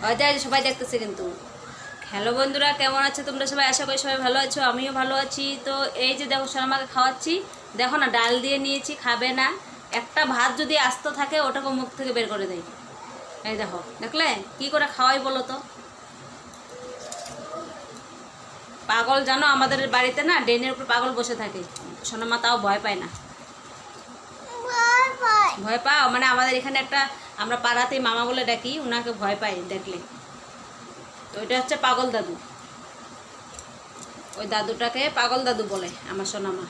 হয়তো সবাই দেখতেছে কিন্তু। হ্যালো বন্ধুরা, কেমন আছো তোমরা সবাই? আশা করি সবাই ভালো আছো, আমিও ভালো আছি। তো এই যে দেখো সোনামাকে খাওয়াচ্ছি, দেখো না ডাল দিয়ে নিয়েছি, খাবে না। একটা ভাত যদি আস্ত থাকে ওটাকে মুখ থেকে বের করে দেয়। এই দেখো, দেখলে কি করে খাওয়াই বলো তো? পাগল জানো, আমাদের বাড়িতে না ড্রেনের উপর পাগল বসে থাকে। সোনামা তাও ভয় পায় না। ভয় পাও মানে আমাদের এখানে একটা, আমরা পাড়াতেই মামা বলে ডাকি, ওনাকে ভয় পাই দেখলে। তো ওইটা হচ্ছে পাগল দাদু। ওই দাদুটাকে পাগল দাদু বলে আমার সোনামা।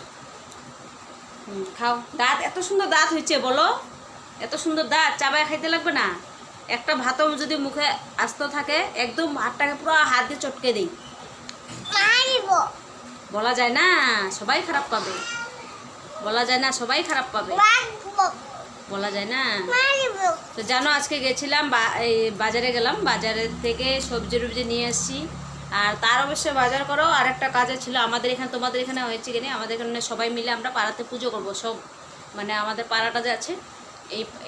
খাও। দাঁত এত সুন্দর দাঁত হয়েছে বলো, এত সুন্দর দাঁত, চাবায় খাইতে লাগবে না। একটা ভাতও যদি মুখে আস্ত থাকে একদম ভাতটাকে পুরো হাত দিয়ে চটকে দিই। বলা যায় না, সবাই খারাপ পাবে। বলা যায় না, সবাই খারাপ পাবে। বলা যায় না। তো জানো আজকে গেছিলাম এই বাজারে গেলাম, বাজারের থেকে সবজি টবজি নিয়ে এসেছি। আর তার অবশ্যই বাজার করো আর একটা কাজে ছিল আমাদের এখানে, তোমাদের এখানে হয়েছে কিনা, আমাদের এখানে সবাই মিলে আমরা পাড়াতে পুজো করব সব। মানে আমাদের পাড়াটা যে আছে,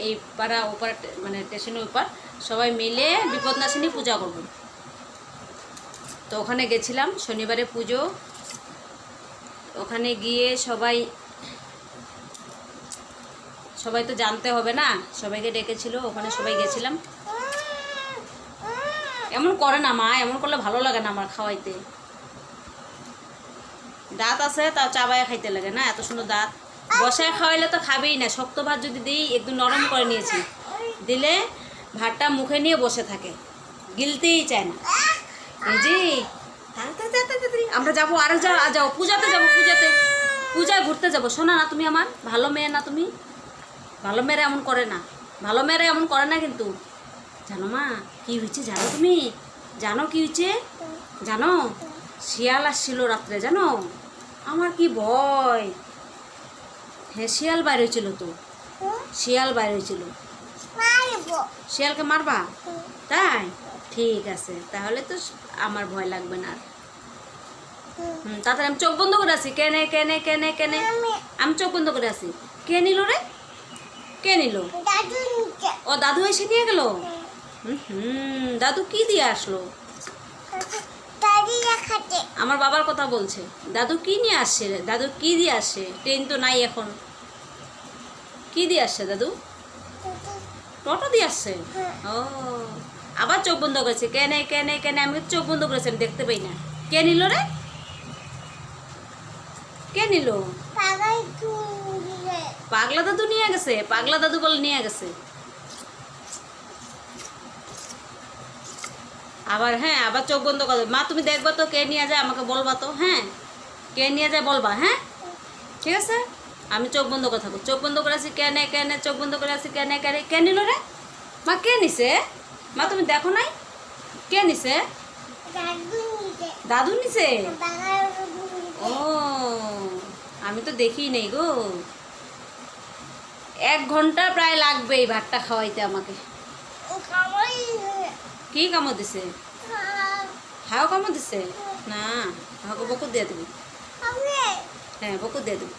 এই পাড়া ওপার মানে স্টেশনের ওপার, সবাই মিলে বিপদনাশিনী পূজা করব। তো ওখানে গেছিলাম, শনিবারে পুজো। ওখানে গিয়ে সবাই তো জানতে হবে না, সবাইকে ডেকেছিল, ওখানে সবাই গেছিলাম। এমন করে না মা, এমন করলে ভালো লাগে না আমার খাওয়াইতে। দাঁত আছে তাও চাবায় খাইতে লাগে না, এত সুন্দর দাঁত। বসায় খাওয়াইলে তো খাবেই না। শক্ত ভাত যদি দিই, একটু নরম করে নিয়েছি, দিলে ভাতটা মুখে নিয়ে বসে থাকে, গিলতেই চায় না। এই যে আমরা যাবো, আরেক যাও পূজাতে যাবো, পূজায় ঘুরতে যাবো। শোনা না তুমি আমার ভালো মেয়ে না, তুমি ভালো মেয়েরা এমন করে না, ভালো মেয়েরা এমন করে না কিন্তু। জানো মা কি হয়েছে, জানো তুমি? জানো কি হয়েছে? জানো শিয়াল আসছিল রাত্রে, জানো আমার কি ভয়। হ্যাঁ শিয়াল বাইর হয়েছিল, তো শিয়াল বাইর হয়েছিল। শিয়ালকে মারবা? তাই ঠিক আছে, তাহলে তো আমার ভয় লাগবে না। তাড়াতাড়ি আমি চোখ বন্ধ করে আছি। কেনে কেনে কেনে কেনে আমি চোখ বন্ধ করে আছি। কে নিল রে? কে নিল? ও দাদু এসে নিয়ে গেল। দাদু কি দিয়ে আসলো? আমার বাবার কথা বলছে। দাদু কি নিয়ে আসছে রে? দাদু কি দিয়ে আসছে? ট্রেন তো নাই এখন। কি দিয়ে আসছে দাদু? টোটো দিয়ে আসছে। ও আবার চোখ বন্ধ করেছে। কেনে কেনে কেনে আমি চোখ বন্ধ করেছি, আমি দেখতে পাই না। কে নিল রে? কে নিল? পাগলা দাদু নিয়ে গেছে। পাগলা দাদু বলে নিয়ে গেছে আবার। হ্যাঁ আবার চোখ বন্ধ করে। মা তুমি দেখবা তো কে নিয়ে যায়, আমাকে বলবা তো। হ্যাঁ কে নিয়ে যায় বলবা। হ্যাঁ ঠিক আছে, আমি চোখ বন্ধ করে থাকবো। চোখ বন্ধ করে আছি। কেনে কেনে চোখ বন্ধ করে আছি। কেনে কেনে কে নিল রে? মা কে নিছে? মা তুমি দেখো নাই? কে নিছে? দাদু নিছে। ও আমি তো দেখি নেই গো। 1 ঘন্টা প্রায় লাগবে এই ভাতটা খাওয়াইতে আমাকে। কি কামড় দিছে? হাও কামড় দিছে না, হাওকে বকুর দিয়ে দেবি। হ্যাঁ বকুর দিয়ে দেবি।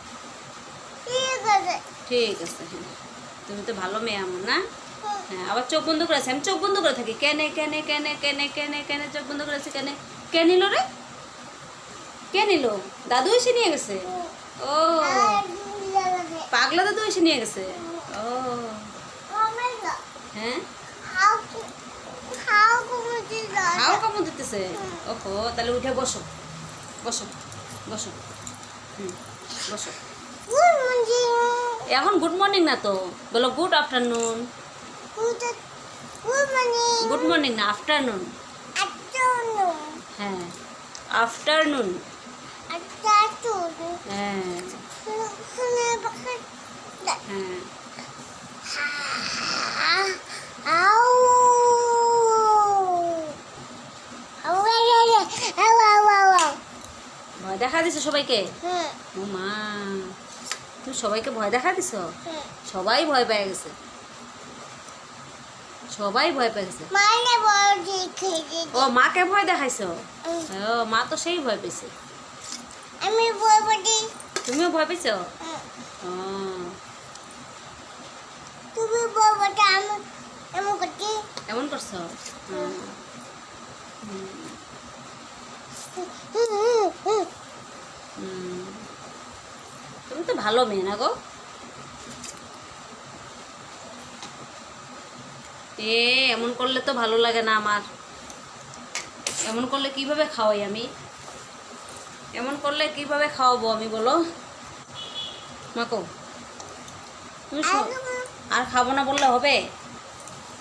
ঠিক আছে। হ্যাঁ তুমি তো ভালো মেয়ে আমার না। হ্যাঁ আবার চোখ বন্ধ করে আছে, আমি চোখ বন্ধ করে থাকি। কেনে কেনে কেনে কেনে কেনে কেনে চোখ বন্ধ করে আছি। কেনে কে নিল রে? কে নিল? দাদু এসে নিয়ে গেছে। ও পাগলা দাদু এসে নিয়ে গেছে। ও হ্যাঁ হাও কামড় দিতেছে। ওহো তাহলে উঠে বসো, বসো বসো। বসো। এখন গুড মর্নিং না তো, বলো গুড আফটারনুন। গুড মর্নিং না, আফটারনুন। হ্যাঁ আফটারনুন। হ্যাঁ হ্যাঁ ভয় দেখা দিছো সবাইকে? ও মা তুমি সবাইকে ভয় দেখা দিছো? সবাই ভয় পেয়ে গেছে, সবাই ভয় পেয়ে গেছে। ও মাকে ভয় দেখাইছো? ও মা তো সেই ভয় পেয়েছে। তুমিও ভয় পেয়েছো? ও তুমি এমন করছো? তুমি তো ভালো মেয়ে না গো। এমন করলে তো ভালো লাগে না আমার। এমন করলে কিভাবে খাওয়াই আমি? এমন করলে কিভাবে খাওয়াবো আমি বলো? মাকো তুমি আর খাবো না বললে হবে?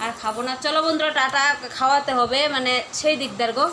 আর খাবো না, চলো বন্ধুরা টাটা, খাওয়াতে হবে মানে সেই দিকদার গো।